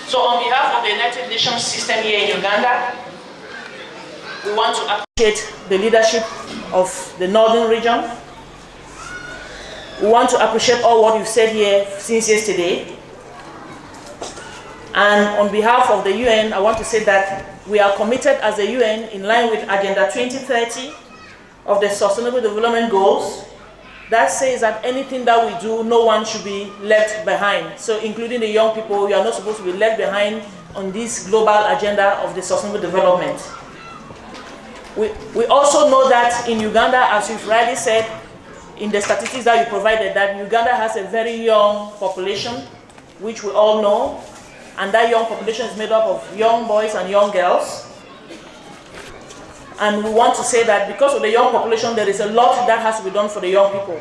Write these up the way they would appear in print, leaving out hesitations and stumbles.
So on behalf of the United Nations system here in Uganda, we want to appreciate the leadership of the northern region. We want to appreciate all what you've said here since yesterday. And on behalf of the UN, I want to say that we are committed as the UN in line with Agenda 2030 of the Sustainable Development Goals. That says that anything that we do, no one should be left behind. So including the young people, we are not supposed to be left behind on this global agenda of the sustainable development. We also know that in Uganda, as you've rightly said, in the statistics that you provided, that Uganda has a very young population, which we all know, and that young population is made up of young boys and young girls. And we want to say that because of the young population, there is a lot that has to be done for the young people.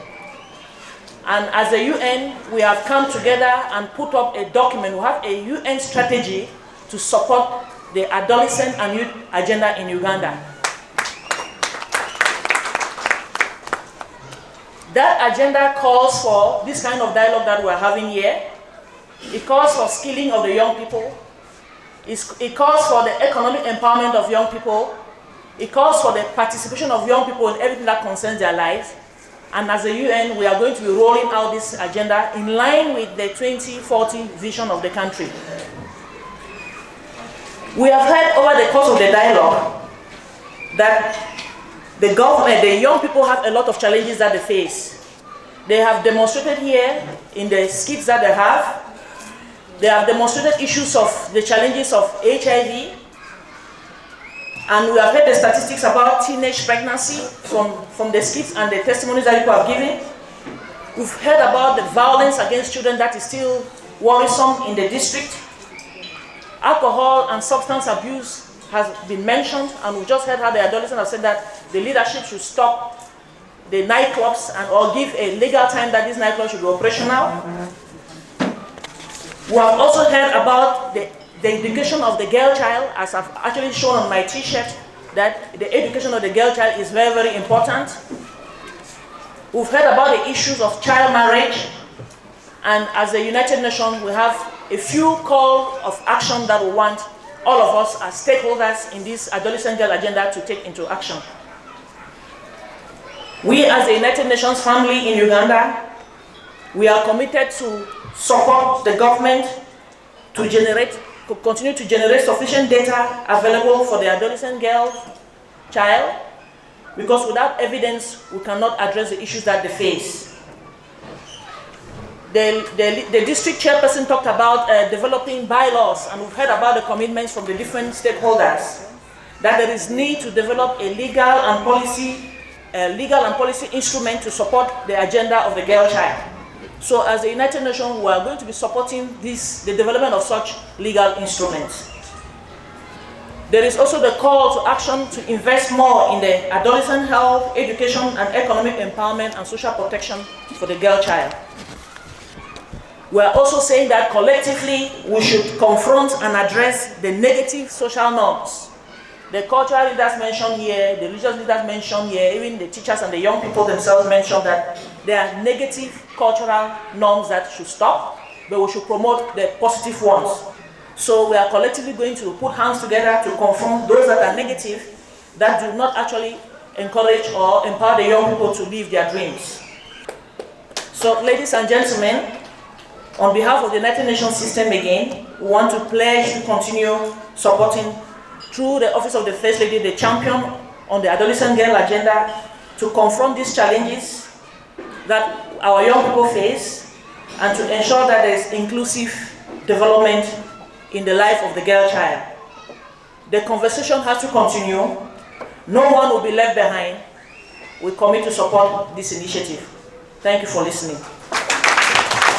And as the UN, we have come together and put up a document. We have a UN strategy to support the adolescent and youth agenda in Uganda. That agenda calls for this kind of dialogue that we're having here. It calls for skilling of the young people. It calls for the economic empowerment of young people. It calls for the participation of young people in everything that concerns their lives. And as a UN, we are going to be rolling out this agenda in line with the 2040 vision of the country. We have heard over the course of the dialogue that the government, the young people have a lot of challenges that they face. They have demonstrated here in the skits that they have. They have demonstrated issues of the challenges of HIV. And we have heard the statistics about teenage pregnancy from the skits and the testimonies that people have given. We've heard about the violence against children that is still worrisome in the district. Alcohol and substance abuse has been mentioned, and we just heard how the adolescents have said that the leadership should stop the nightclubs or give a legal time that these nightclubs should be operational. We have also heard about the education of the girl child, as I've actually shown on my t-shirt, that the education of the girl child is very, very important. We've heard about the issues of child marriage, and as the United Nations, we have a few calls of action that we want all of us as stakeholders in this adolescent girl agenda to take into action. We as the United Nations family in Uganda, we are committed to support the government to continue to generate sufficient data available for the adolescent girl child, because without evidence, we cannot address the issues that they face. The district chairperson talked about developing bylaws, and we've heard about the commitments from the different stakeholders, that there is need to develop a legal and policy instrument to support the agenda of the girl child. So as the United Nations, we are going to be supporting the development of such legal instruments. There is also the call to action to invest more in the adolescent health, education, and economic empowerment and social protection for the girl child. We are also saying that collectively we should confront and address the negative social norms. The cultural leaders mentioned here, the religious leaders mentioned here, even the teachers and the young people themselves mentioned that there are negative cultural norms that should stop, but we should promote the positive ones. So we are collectively going to put hands together to confront those that are negative, that do not actually encourage or empower the young people to live their dreams. So ladies and gentlemen, on behalf of the United Nations system again, we want to pledge to continue supporting through the Office of the First Lady, the champion on the adolescent girl agenda, to confront these challenges that our young people face and to ensure that there is inclusive development in the life of the girl child. The conversation has to continue. No one will be left behind. We commit to support this initiative. Thank you for listening.